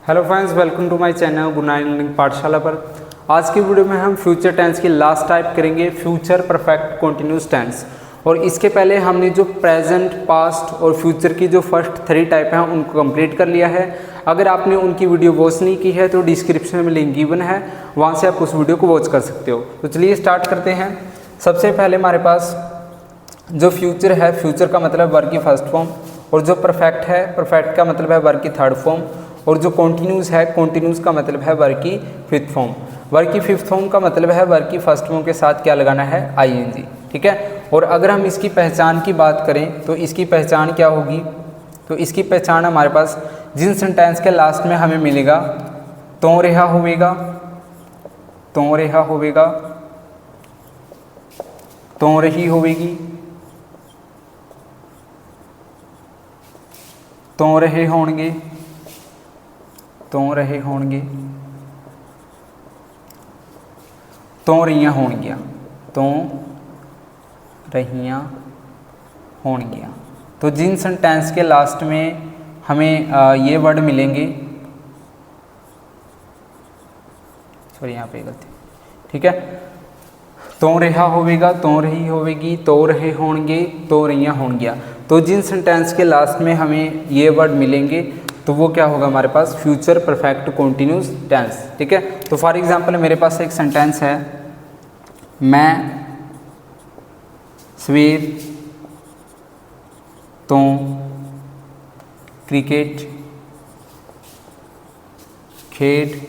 Hello friends, welcome to my channel genuine learning Pathshala पर। आज की वीडियो में हम फ्यूचर टेंस की लास्ट टाइप करेंगे, फ्यूचर परफेक्ट कंटिन्यूअस टेंस। और इसके पहले हमने जो प्रेजेंट, पास्ट और फ्यूचर की जो फर्स्ट 3 टाइप हैं उनको कंप्लीट कर लिया है। अगर आपने उनकी वीडियो वॉच नहीं की है तो डिस्क्रिप्शन में लिंक गिवन है, वहाँ से आप उस वीडियो को वॉच कर सकते हो। तो चलिए स्टार्ट करते हैं। सबसे पहले हमारे पास जो फ्यूचर है, फ्यूचर का मतलब वर्ब की फर्स्ट फॉर्म, और जो परफेक्ट है, परफेक्ट का मतलब है वर्ब की थर्ड फॉर्म, और जो कॉन्टिन्यूस है, कॉन्टिन्यूस का मतलब है वर्ब की फिफ्थ फॉर्म। वर्ब की फिफ्थ फॉर्म का मतलब है वर्ब की फर्स्ट फॉर्म के साथ क्या लगाना है, आईएनजी। ठीक है। और अगर हम इसकी पहचान की बात करें तो इसकी पहचान क्या होगी, तो इसकी पहचान हमारे पास जिन सेंटेंस के लास्ट में हमें मिलेगा तो रेहा होवेगा, तो रेहा होवेगा, तो रही होवेगी, तो रहे होंगे, तो रहे होंगे, तो रहियां होंगियां, तो रहियां होंगियां। तो जिन सेंटेंस के लास्ट में हमें ये वर्ड मिलेंगे, सॉरी यहाँ पे गलती, ठीक है, तो रेहा होवेगा, तो रही होवेगी, तो रहे होंगे, तो रहियां होंगियां। तो जिन सेंटेंस के लास्ट में हमें ये वर्ड मिलेंगे तो वो क्या होगा हमारे पास, फ्यूचर परफेक्ट कंटिन्यूअस टेंस। ठीक है। तो फॉर एग्जांपल मेरे पास एक सेंटेंस है, मैं सवेर तो क्रिकेट खेड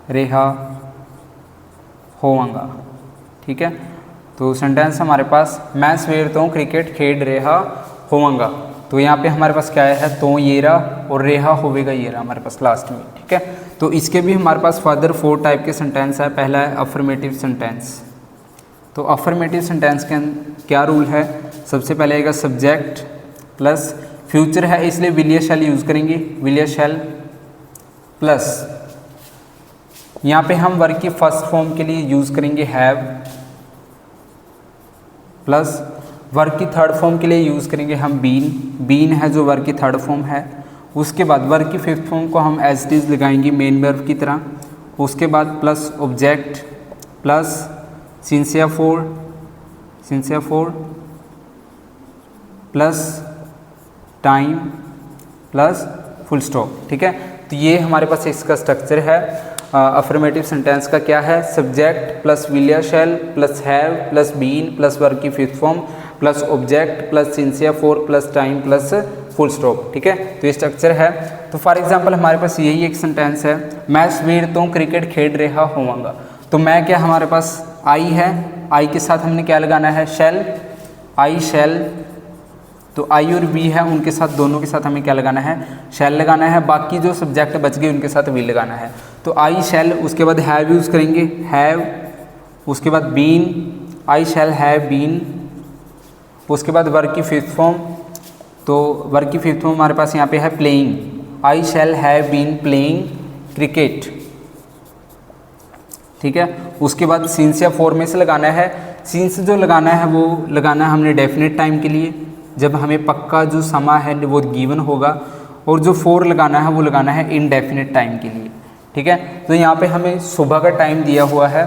रेहा होवांगा। ठीक है। तो सेंटेंस हमारे पास मैं सवेर तो क्रिकेट खेड रेहा होवांगा। तो यहाँ पे हमारे पास क्या है, तो ये रहा और रेहा होवेगा ये रहा हमारे पास लास्ट में। ठीक है। तो इसके भी हमारे पास फर्दर 4 टाइप के सेंटेंस है। पहला है अफर्मेटिव सेंटेंस। तो अफर्मेटिव सेंटेंस के क्या रूल है, सबसे पहले आएगा सब्जेक्ट प्लस फ्यूचर है इसलिए विल या शैल यूज़ करेंगे, विल या शैल प्लस यहाँ पे हम वर्ब की फर्स्ट फॉर्म के लिए यूज़ करेंगे हैव, प्लस वर्ब की थर्ड फॉर्म के लिए यूज़ करेंगे हम बीन, बीन है जो वर्ब की थर्ड फॉर्म है। उसके बाद वर्ब की फिफ्थ फॉर्म को हम एज इट इज़ लगाएंगे मेन वर्ब की तरह। उसके बाद plus object plus since or four, sincere for plus time plus full stop. ठीक है। तो ये हमारे पास इसका स्ट्रक्चर है। अफर्मेटिव सेंटेंस का क्या है, सब्जेक्ट प्लस विल या shall plus have plus been plus verb की fifth form plus object plus since or for plus time plus full stop. ठीक है। तो ये स्ट्रक्चर है। तो फॉर एग्जांपल हमारे पास यही एक सेंटेंस है, मैं सवेर तो क्रिकेट खेड रहा होवांगा। तो मैं क्या हमारे पास आई है, आई के साथ हमने क्या लगाना है, शैल, आई शैल। तो आई और बी है उनके साथ, दोनों के साथ हमें क्या लगाना है, शैल लगाना है। बाकी जो सब्जेक्ट बच गए उनके साथ विल लगाना है। तो आई शैल, उसके बाद हैव यूज़ करेंगे हैव, उसके बाद been, I shall have been. उसके बाद वर्ब की फिफ्थ फॉर्म, तो वर्ब की फिफ्थ फॉर्म हमारे पास यहाँ पे है playing, I shall have been playing cricket. ठीक है। उसके बाद सिंस या फॉर में से लगाना है, सिंस जो लगाना है वो लगाना है हमने डेफिनेट टाइम के लिए, जब हमें पक्का जो समा है वो गिवन होगा, और जो फोर लगाना है वो लगाना है इनडेफिनेट टाइम के लिए। ठीक है। तो यहाँ पे हमें सुबह का टाइम दिया हुआ है,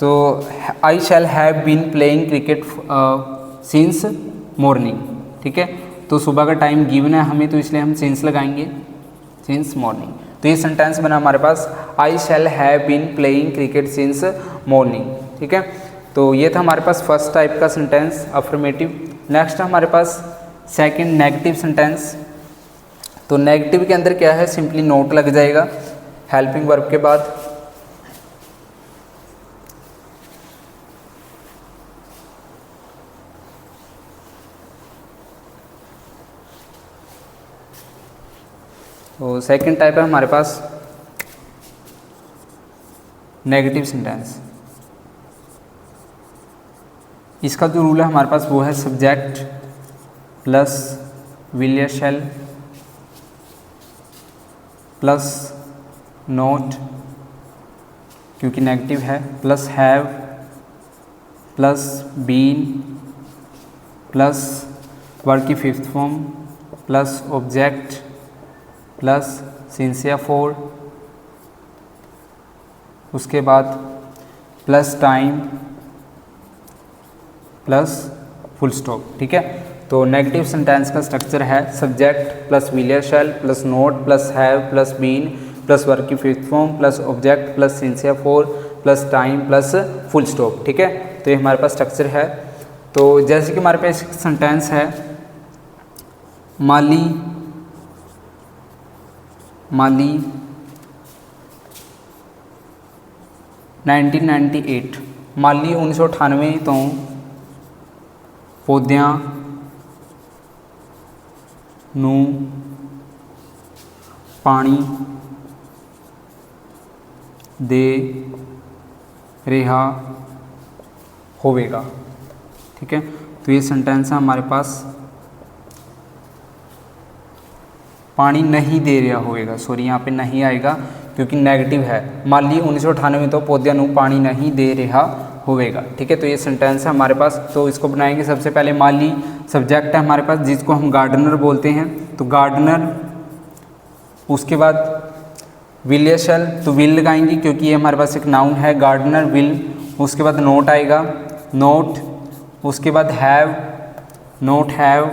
तो I shall have been playing cricket since morning. ठीक है। तो सुबह का टाइम गिवन है हमें, तो इसलिए हम सिंस लगाएंगे, सिंस मॉर्निंग। तो ये सेंटेंस बना हमारे पास, I shall have been playing cricket since morning. ठीक है। तो ये था हमारे पास फर्स्ट टाइप का सेंटेंस अफर्मेटिव। नेक्स्ट हमारे पास सेकंड नेगेटिव सेंटेंस। तो नेगेटिव के अंदर क्या है, सिंपली नोट लग जाएगा हेल्पिंग वर्ब के बाद। तो सेकंड टाइप है हमारे पास नेगेटिव सेंटेंस। इसका जो रूल है हमारे पास वो है सब्जेक्ट प्लस विल या शैल प्लस नोट क्योंकि नेगेटिव है, plus have plus been plus verb की fifth form plus object plus सिंसिया 4, उसके बाद plus time plus full stop. ठीक है, तो नेगेटिव सेंटेंस का स्ट्रक्चर है सब्जेक्ट प्लस विलियर shall plus not plus have plus been plus verb की fifth form plus object plus सिंसिया 4 plus time plus full stop. ठीक है, तो ये हमारे पास स्ट्रक्चर है। तो जैसे कि हमारे पास सेंटेंस है माली 1998 ਮਾਲੀ 1998 ਤੋਂ ਪੌਦਿਆਂ ਨੂੰ ਪਾਣੀ ਦੇ ਰਿਹਾ होवेगा। ठीक है, तो ये सेंटेंस है हमारे पास पानी नहीं दे रहा होएगा, सॉरी यहाँ पे नहीं आएगा क्योंकि नेगेटिव है। माली 1998 तो पौधे ਨੂੰ पानी नहीं दे रहा होवेगा। ठीक है, तो ये सेंटेंस है हमारे पास। तो इसको बनाएंगे, सबसे पहले माली सब्जेक्ट है हमारे पास जिसको हम गार्डनर बोलते हैं, तो गार्डनर, उसके बाद विल शैल, तो विल लगाएंगे क्योंकि ये हमारे पास एक नाउन है गार्डनर विल। उसके बाद नोट आएगा, नोट, उसके बाद हैव, नोट हैव,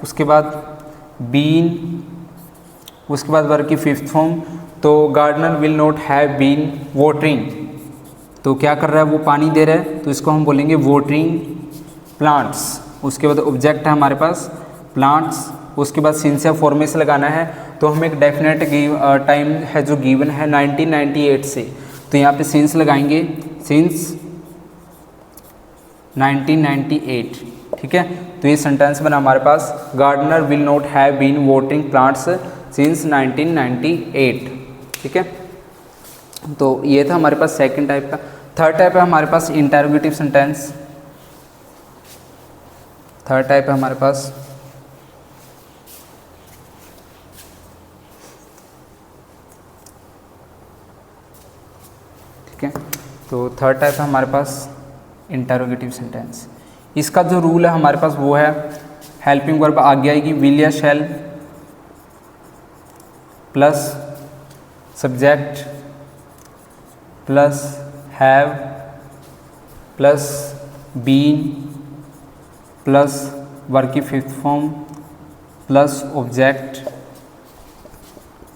उसके बाद बीन, उसके बाद वर्ब की फिफ्थ फॉर्म। तो gardener will not have been watering, तो क्या कर रहा है वो पानी दे रहा है, तो इसको हम बोलेंगे वाटरिंग प्लांट्स। उसके बाद ऑब्जेक्ट है हमारे पास प्लांट्स, उसके बाद सिंस या फॉर में से लगाना है, तो हम एक डेफिनेट टाइम है जो गिवन है 1998 से, तो यहाँ पे सिंस लगाएंगे, सिंस 1998। ठीक है, तो ये सेंटेंस बना हमारे पास gardener will not have been watering plants since 1998। ठीक है, तो ये था हमारे पास सेकंड टाइप का। थर्ड टाइप है हमारे पास इंटरोगेटिव सेंटेंस। थर्ड टाइप है हमारे पास ठीक है, तो थर्ड टाइप है हमारे पास इंटरोगेटिव सेंटेंस। इसका जो रूल है हमारे पास वो है हेल्पिंग वर्ब आगे आएगी विल या shall plus subject plus have plus been plus verb की fifth form plus object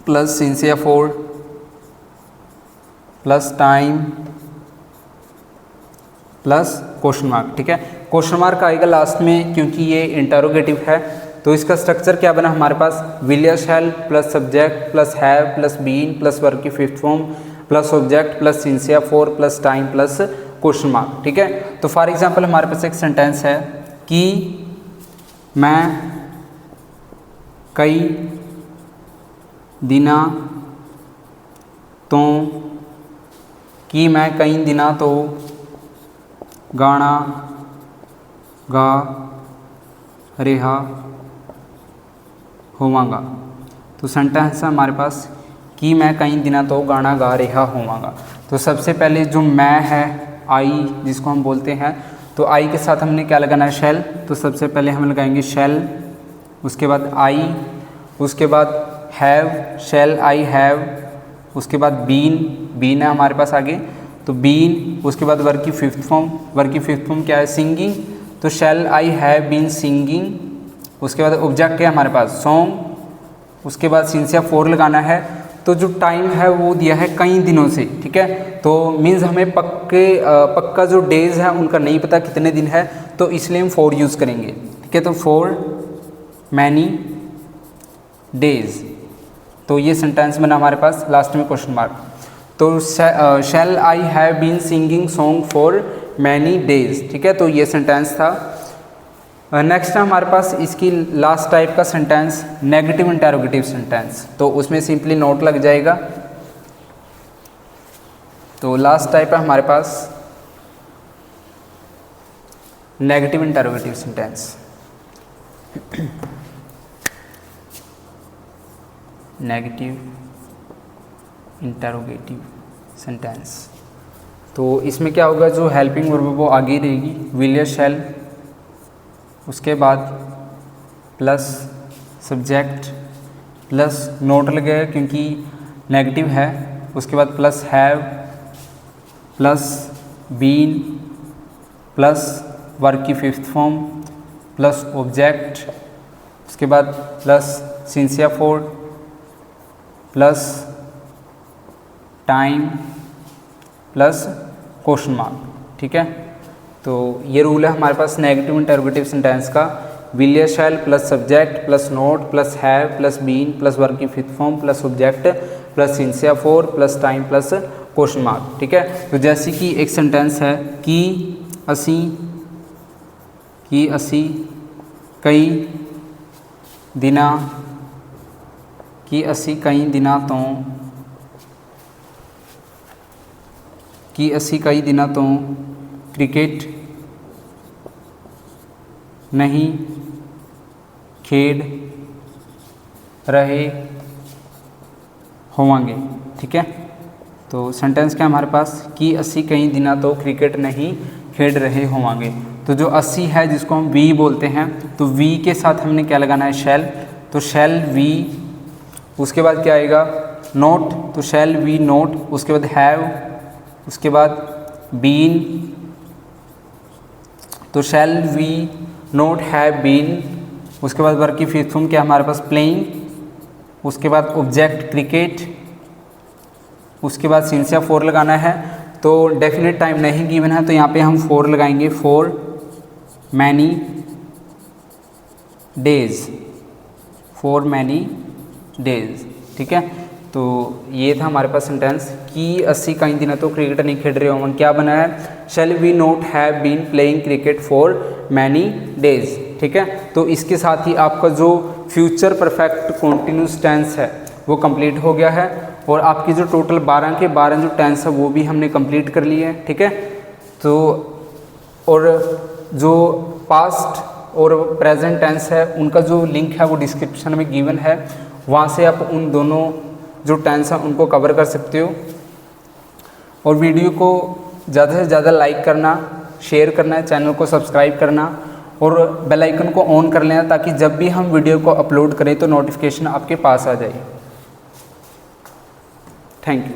plus सिंसिया 4 plus time plus question mark. ठीक है, क्वेश्चन मार्क आएगा लास्ट में क्योंकि ये इंटरोगेटिव है। तो इसका स्ट्रक्चर क्या बना हमारे पास विल या shall plus subject plus have plus been plus verb की fifth form plus object plus सिंसिया 4 plus time plus question mark. ठीक है, तो फॉर एग्जांपल हमारे पास एक सेंटेंस है कि मैं कई दिना तो कि मैं कई दिना तो गाना गा रहा होवांगा। तो सेंटेंस है हमारे पास कि मैं कई दिनों तो गाना गा रहा होवांगा। तो सबसे पहले जो मैं है आई जिसको हम बोलते हैं, तो आई के साथ हमने क्या लगाना है शैल, तो सबसे पहले हम लगाएंगे शैल, उसके बाद आई, उसके बाद हैव, शैल आई हैव, उसके बाद बीन, बीन है हमारे पास आगे, तो बीन, उसके बाद वर्ब की फिफ्थ फॉर्म, वर्ब की फिफ्थ फॉर्म क्या है सिंगिंग, तो shall I have been singing, उसके बाद ऑब्जेक्ट है हमारे पास सॉन्ग, उसके बाद सिंसिया 4 लगाना है। तो जो टाइम है वो दिया है कई दिनों से। ठीक है, तो मीन्स हमें पक्का जो डेज है उनका नहीं पता कितने दिन है, तो इसलिए हम 4 यूज़ करेंगे। ठीक है, तो 4 मैनी डेज। तो ये सेंटेंस बना हमारे पास, लास्ट में क्वेश्चन मार्क। तो shall I have been singing song for many days. ठीक है, तो ये सेंटेंस था। नेक्स्ट है हमारे पास इसकी लास्ट टाइप का सेंटेंस नेगेटिव इंटरोगेटिव सेंटेंस, तो उसमें सिंपली नोट लग जाएगा। तो लास्ट टाइप है हमारे पास negative interrogative sentence. Negative interrogative sentence, तो इसमें क्या होगा, जो हेल्पिंग वर्ब वो आगे रहेगी विल या शैल, उसके बाद प्लस सब्जेक्ट प्लस नोट लगेगा क्योंकि नेगेटिव है, उसके बाद plus have plus been plus verb की फिफ्थ फॉर्म प्लस ऑब्जेक्ट, उसके बाद प्लस सिंस या for plus time plus question mark. ठीक है, तो ये रूल है हमारे पास नेगेटिव इंटरोगेटिव सेंटेंस का। विल या shall plus subject plus not plus have plus been plus verb की fifth form plus object plus since या for plus time plus question mark. ठीक है, तो जैसे कि एक सेंटेंस है कि असी कई दिना तो क्रिकेट नहीं खेल रहे होवांगे। ठीक है, तो सेंटेंस क्या है हमारे पास कि असी कई दिना तो क्रिकेट नहीं खेल रहे होवांगे। तो जो असी है जिसको हम वी बोलते हैं, तो वी के साथ हमने क्या लगाना है, शैल। तो शैल वी, उसके बाद क्या आएगा, नोट, तो शैल वी नोट, उसके बाद हैव, उसके बाद बीन, तो shall we not have been, उसके बाद वर्ब की फिफ्थ फॉर्म क्या हमारे पास, प्लेइंग, उसके बाद ऑब्जेक्ट क्रिकेट, उसके बाद सिंस या फोर लगाना है। तो डेफिनेट टाइम नहीं गिवन है तो यहाँ पे हम फोर लगाएंगे, फॉर मैनी डेज। ठीक है, तो ये था हमारे पास सेंटेंस कि असी कई दिनों तो क्रिकेट नहीं खेल रहे होंगे। क्या बना है, shall we not have been playing cricket for many days. ठीक है, तो इसके साथ ही आपका जो फ्यूचर परफेक्ट कॉन्टिन्यूस टेंस है वो कंप्लीट हो गया है और आपकी जो टोटल 12 के 12 जो टेंस है वो भी हमने कंप्लीट कर लिए हैं। ठीक है, तो और जो पास्ट और प्रेजेंट टेंस है उनका जो लिंक है वो डिस्क्रिप्शन में गिवन है, वहाँ से आप उन दोनों जो टेंस हैं उनको कवर कर सकते हो। और वीडियो को ज़्यादा से ज़्यादा लाइक करना, शेयर करना, चैनल को सब्सक्राइब करना और बेल आइकन को ऑन कर लेना ताकि जब भी हम वीडियो को अपलोड करें तो नोटिफिकेशन आपके पास आ जाए। Thank you.